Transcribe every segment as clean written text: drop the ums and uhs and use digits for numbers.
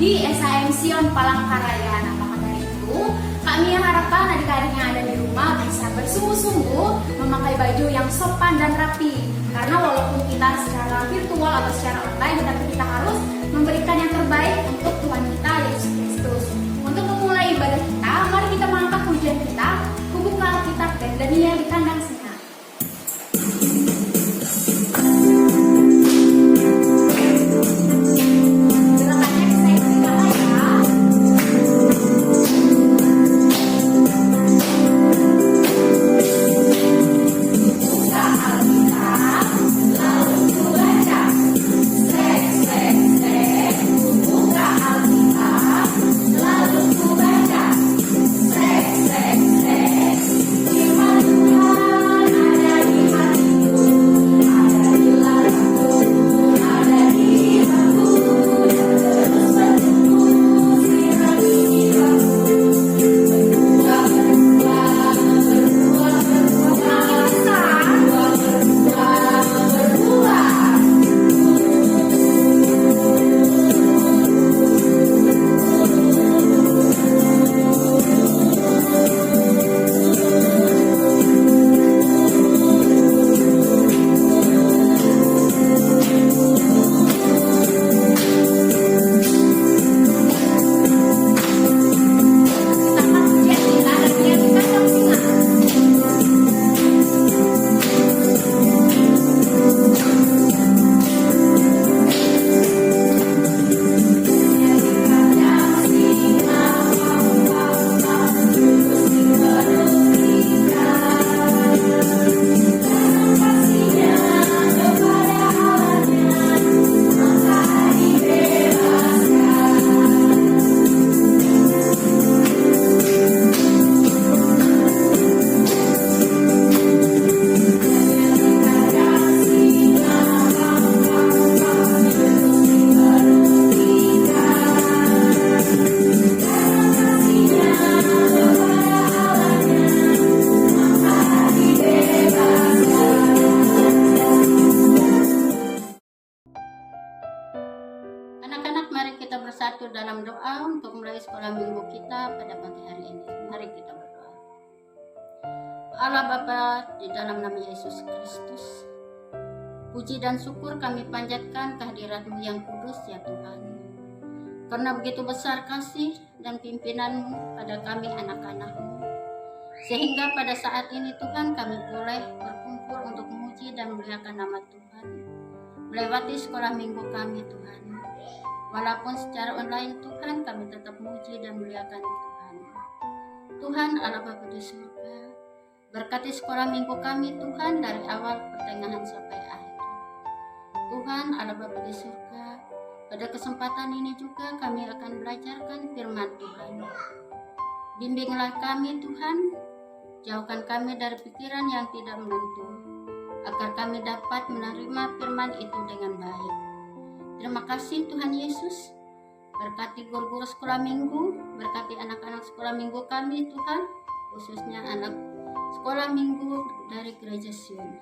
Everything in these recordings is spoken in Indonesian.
di SHM Sion Palangkaraya. Nah, maka dari itu, kami harapkan adik-adik yang ada di rumah bisa bersungguh-sungguh memakai baju yang sopan dan rapi. Karena walaupun kita secara virtual atau secara online, tapi kita harus memberikan yang terbaik untuk Tuhan kita, Yesus Kristus. Untuk memulai ibadah kita, mari kita mengangkat pujian kita, membuka Alkitab dan Daniel di kandang singa. Anak-anak, mari kita bersatu dalam doa untuk mulai sekolah minggu kita pada pagi hari ini. Mari kita berdoa. Allah Bapa, di dalam nama Yesus Kristus, puji dan syukur kami panjatkan kehadirat-Mu yang kudus ya Tuhan. Karena begitu besar kasih dan pimpinan-Mu pada kami anak-anak-Mu, sehingga pada saat ini Tuhan kami boleh berkumpul untuk memuji dan memuliakan nama Tuhan melewati sekolah minggu kami Tuhan. Walaupun secara online Tuhan, kami tetap memuji dan memuliakan Tuhan. Tuhan Allah Bapa di surga, berkati sekolah minggu kami Tuhan dari awal pertengahan sampai akhir. Tuhan Allah Bapa di surga, pada kesempatan ini juga kami akan belajarkan firman Tuhan. Bimbinglah kami Tuhan, jauhkan kami dari pikiran yang tidak menentu, agar kami dapat menerima firman itu dengan baik. Terima kasih Tuhan Yesus, berkati guru-guru sekolah minggu, berkati anak-anak sekolah minggu kami Tuhan, khususnya anak sekolah minggu dari Gereja Sion.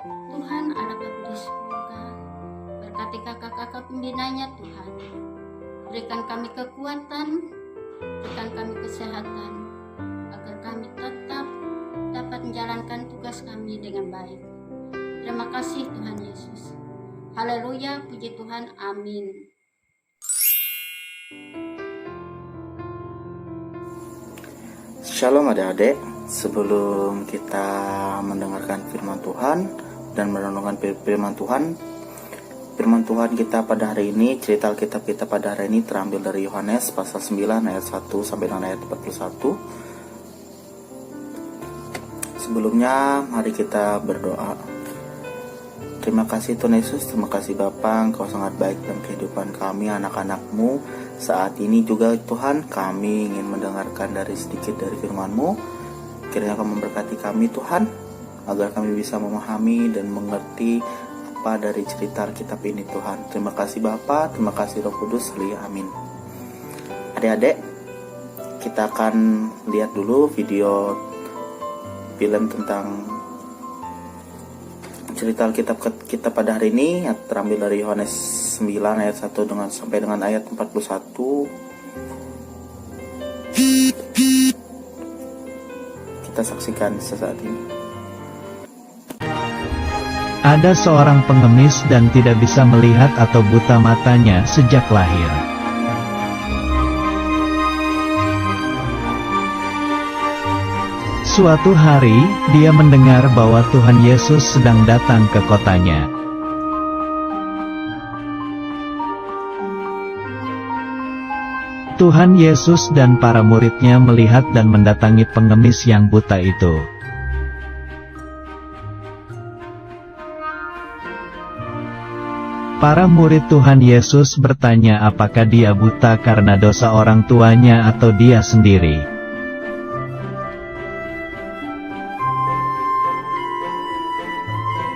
Tuhan Allah Bapa di surga, berkati kakak-kakak pembinanya Tuhan, berikan kami kekuatan, berikan kami kesehatan, agar kami tetap dapat menjalankan tugas kami dengan baik. Terima kasih Tuhan Yesus. Haleluya, puji Tuhan, amin. Shalom adik-adik, sebelum kita mendengarkan firman Tuhan dan merenungkan firman Tuhan kita pada hari ini, cerita Alkitab kita pada hari ini terambil dari Yohanes pasal 9 ayat 1 sampai dengan ayat 41. Sebelumnya mari kita berdoa. Terima kasih Tuhan Yesus, terima kasih Bapa, Engkau sangat baik dalam kehidupan kami anak-anak-Mu. Saat ini juga Tuhan, kami ingin mendengarkan dari sedikit dari firman-Mu. Kiranya Kau memberkati kami Tuhan, agar kami bisa memahami dan mengerti apa dari cerita Alkitab ini Tuhan. Terima kasih Bapa, terima kasih Roh Kudus, amin. Adik-adik, kita akan lihat dulu video film tentang cerita Alkitab kita pada hari ini terambil dari Yohanes 9 ayat 1 sampai dengan ayat 41. Kita saksikan sesaat ini. Ada seorang pengemis dan tidak bisa melihat atau buta matanya sejak lahir. Suatu hari, dia mendengar bahwa Tuhan Yesus sedang datang ke kotanya. Tuhan Yesus dan para muridnya melihat dan mendatangi pengemis yang buta itu. Para murid Tuhan Yesus bertanya apakah dia buta karena dosa orang tuanya atau dia sendiri.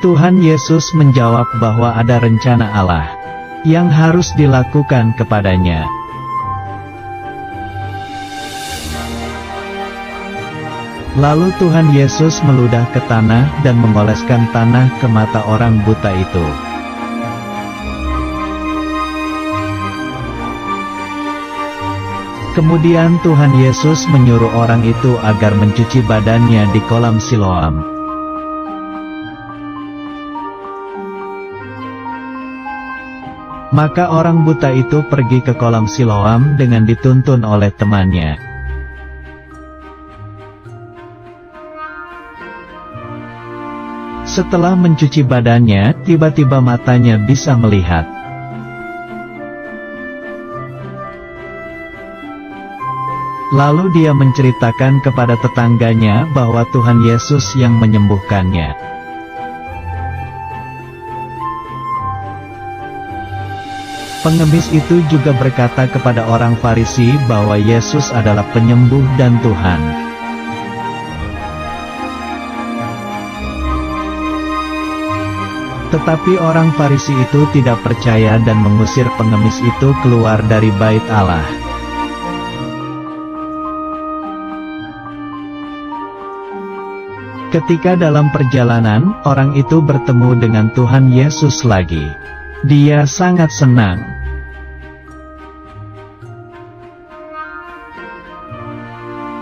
Tuhan Yesus menjawab bahwa ada rencana Allah yang harus dilakukan kepadanya. Lalu Tuhan Yesus meludah ke tanah dan mengoleskan tanah ke mata orang buta itu. Kemudian Tuhan Yesus menyuruh orang itu agar mencuci badannya di kolam Siloam. Maka orang buta itu pergi ke kolam Siloam dengan dituntun oleh temannya. Setelah mencuci badannya, tiba-tiba matanya bisa melihat. Lalu dia menceritakan kepada tetangganya bahwa Tuhan Yesus yang menyembuhkannya. Pengemis itu juga berkata kepada orang Farisi bahwa Yesus adalah penyembuh dan Tuhan. Tetapi orang Farisi itu tidak percaya dan mengusir pengemis itu keluar dari bait Allah. Ketika dalam perjalanan, orang itu bertemu dengan Tuhan Yesus lagi. Dia sangat senang.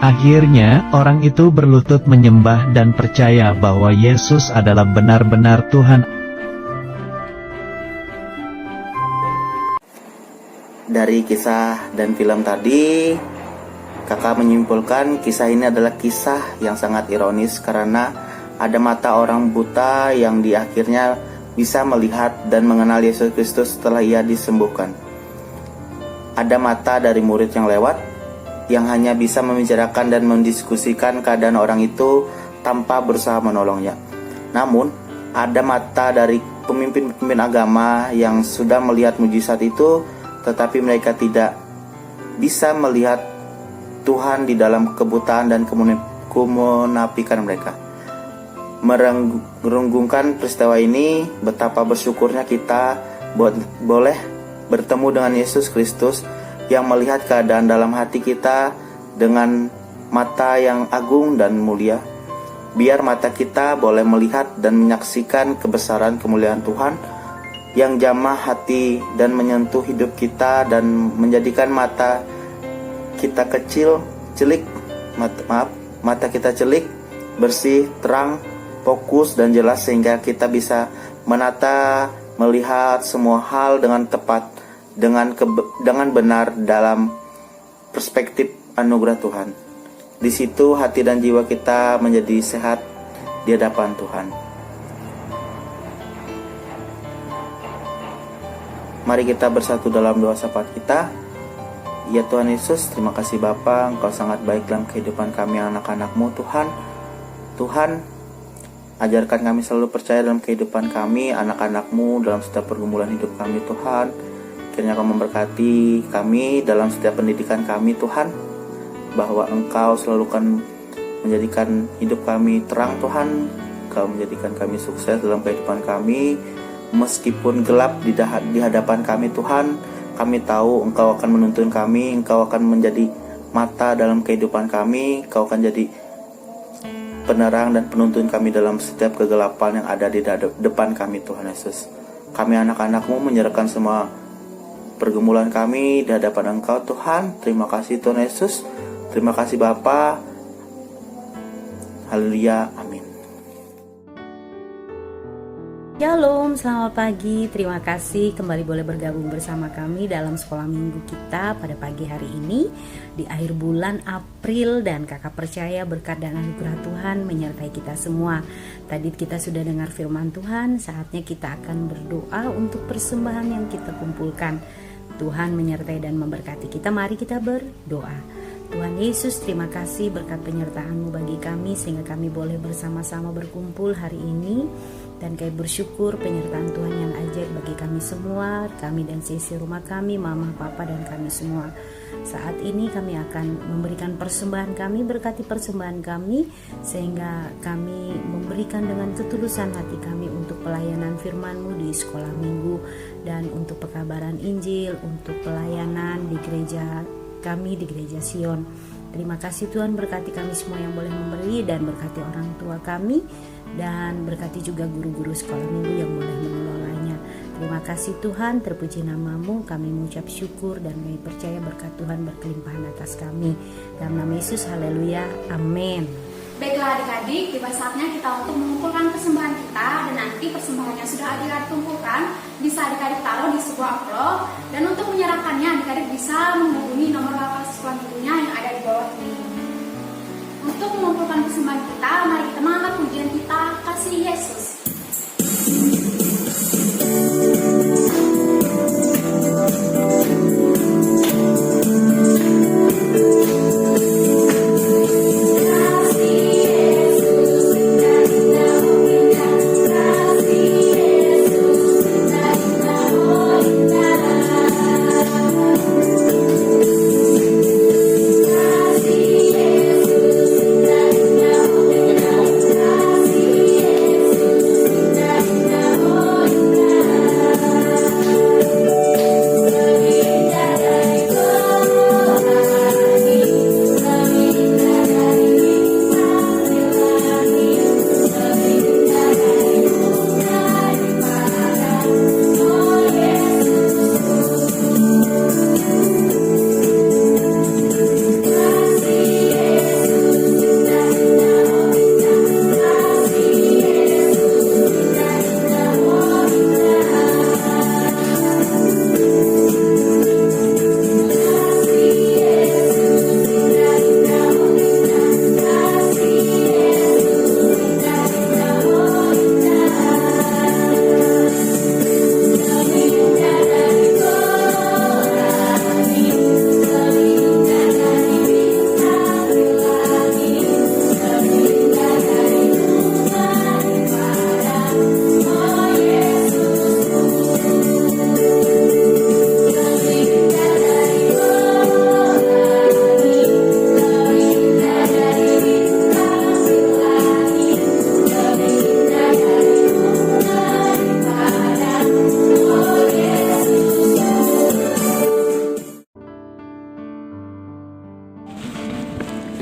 Akhirnya, orang itu berlutut menyembah dan percaya bahwa Yesus adalah benar-benar Tuhan. Dari kisah dan film tadi, kakak menyimpulkan kisah ini adalah kisah yang sangat ironis karena ada mata orang buta yang di akhirnya bisa melihat dan mengenal Yesus Kristus setelah ia disembuhkan. Ada mata dari murid yang lewat yang hanya bisa membicarakan dan mendiskusikan keadaan orang itu tanpa berusaha menolongnya. Namun, ada mata dari pemimpin-pemimpin agama yang sudah melihat mujizat itu, tetapi mereka tidak bisa melihat Tuhan di dalam kebutaan dan kemunafikan mereka. Merenggungkan peristiwa ini, betapa bersyukurnya kita boleh bertemu dengan Yesus Kristus yang melihat keadaan dalam hati kita dengan mata yang agung dan mulia. Biar mata kita boleh melihat dan menyaksikan kebesaran kemuliaan Tuhan yang jamah hati dan menyentuh hidup kita dan menjadikan mata kita mata kita celik, bersih, terang, fokus dan jelas sehingga kita bisa menata, melihat semua hal dengan tepat, dengan benar dalam perspektif anugerah Tuhan. Di situ hati dan jiwa kita menjadi sehat di hadapan Tuhan. Mari kita bersatu dalam doa syafaat kita. Ya Tuhan Yesus, terima kasih Bapa, Engkau sangat baik dalam kehidupan kami anak-anak-Mu Tuhan. Tuhan, ajarkan kami selalu percaya dalam kehidupan kami, anak-anak-Mu dalam setiap pergumulan hidup kami Tuhan. Kiranya Kau memberkati kami dalam setiap pendidikan kami Tuhan, bahwa Engkau selalu akan menjadikan hidup kami terang Tuhan. Engkau menjadikan kami sukses dalam kehidupan kami, meskipun gelap di hadapan kami Tuhan. Kami tahu Engkau akan menuntun kami, Engkau akan menjadi mata dalam kehidupan kami, Engkau akan jadi penerang dan penuntun kami dalam setiap kegelapan yang ada di depan kami Tuhan Yesus. Kami anak-anak-Mu menyerahkan semua pergumulan kami di hadapan Engkau Tuhan. Terima kasih Tuhan Yesus. Terima kasih Bapa. Haleluya. Amin. Shalom, selamat pagi. Terima kasih kembali boleh bergabung bersama kami dalam sekolah minggu kita pada pagi hari ini di akhir bulan April, dan kakak percaya berkat dan anugerah Tuhan menyertai kita semua. Tadi kita sudah dengar firman Tuhan, saatnya kita akan berdoa untuk persembahan yang kita kumpulkan. Tuhan menyertai dan memberkati kita. Mari kita berdoa. Tuhan Yesus, terima kasih berkat penyertaan-Mu bagi kami sehingga kami boleh bersama-sama berkumpul hari ini. Dan kami bersyukur penyertaan Tuhan yang ajaib bagi kami semua, kami dan sisi rumah kami, mama, papa, dan kami semua. Saat ini kami akan memberikan persembahan kami, berkati persembahan kami, sehingga kami memberikan dengan ketulusan hati kami untuk pelayanan firman-Mu di sekolah minggu, dan untuk pekabaran Injil, untuk pelayanan di gereja kami, di gereja Sion. Terima kasih Tuhan, berkati kami semua yang boleh memberi, dan berkati orang tua kami, dan berkati juga guru-guru sekolah minggu yang boleh mengelolanya. Terima kasih Tuhan, terpuji nama-Mu, kami mengucap syukur dan kami percaya berkat Tuhan berkelimpahan atas kami. Dalam nama Yesus, haleluya, amin. Baiklah adik-adik, tiba saatnya kita untuk mengumpulkan persembahan kita, dan nanti persembahan yang sudah adik-adik kumpulkan bisa adik-adik taruh di sebuah amplop, dan untuk menyerahkannya adik-adik bisa menghubungi nomor WhatsApp sekolah minggunya yang ada di bawah ini. Untuk mengumpulkan persembahan kita, mari kita mengangkat pujian kita, Kasih Yesus.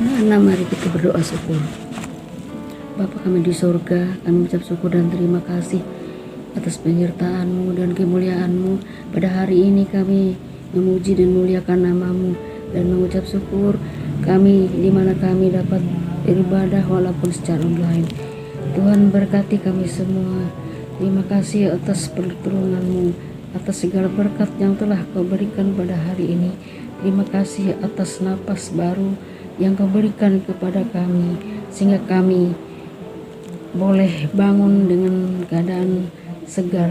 Anak-anak, mari kita berdoa syukur. Bapa kami di surga, kami ucap syukur dan terima kasih atas penyertaan-Mu dan kemuliaan-Mu. Pada hari ini kami memuji dan memuliakan nama-Mu dan mengucap syukur kami di mana kami dapat beribadah walaupun secara online. Tuhan berkati kami semua. Terima kasih atas pertolongan-Mu, atas segala berkat yang telah Kau berikan pada hari ini. Terima kasih atas napas baru yang Kau berikan kepada kami, sehingga kami boleh bangun dengan keadaan segar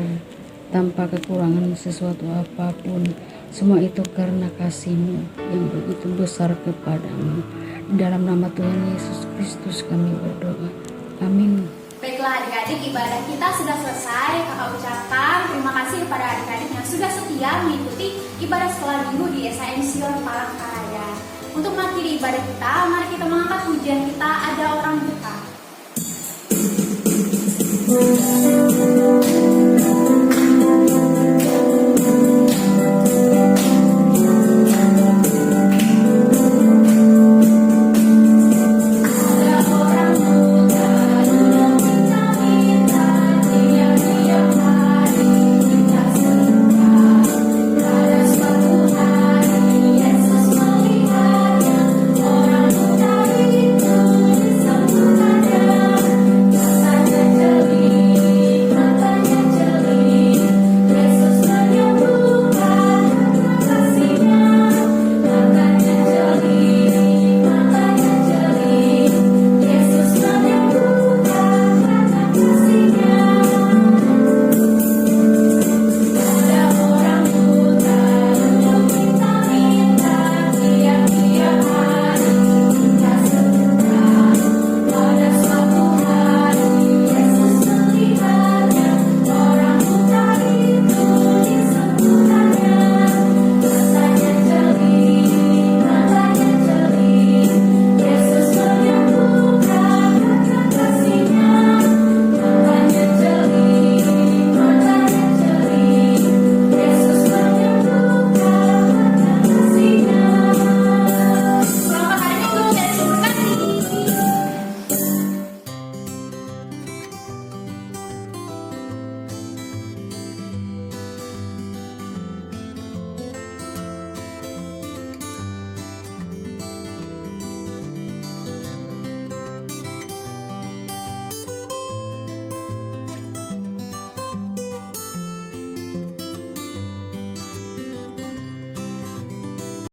tanpa kekurangan sesuatu apapun. Semua itu karena kasih-Mu yang begitu besar kepadamu. Dalam nama Tuhan Yesus Kristus kami berdoa, amin. Baiklah adik-adik, ibadah kita sudah selesai. Kakak ucapkan terima kasih kepada adik-adik yang sudah setia mengikuti ibadah sekolah minggu di SAN Sion Palangkaraya. Untuk mengakhiri ibadah kita, mari kita mengangkat pujian kita, Ada Orang Buta.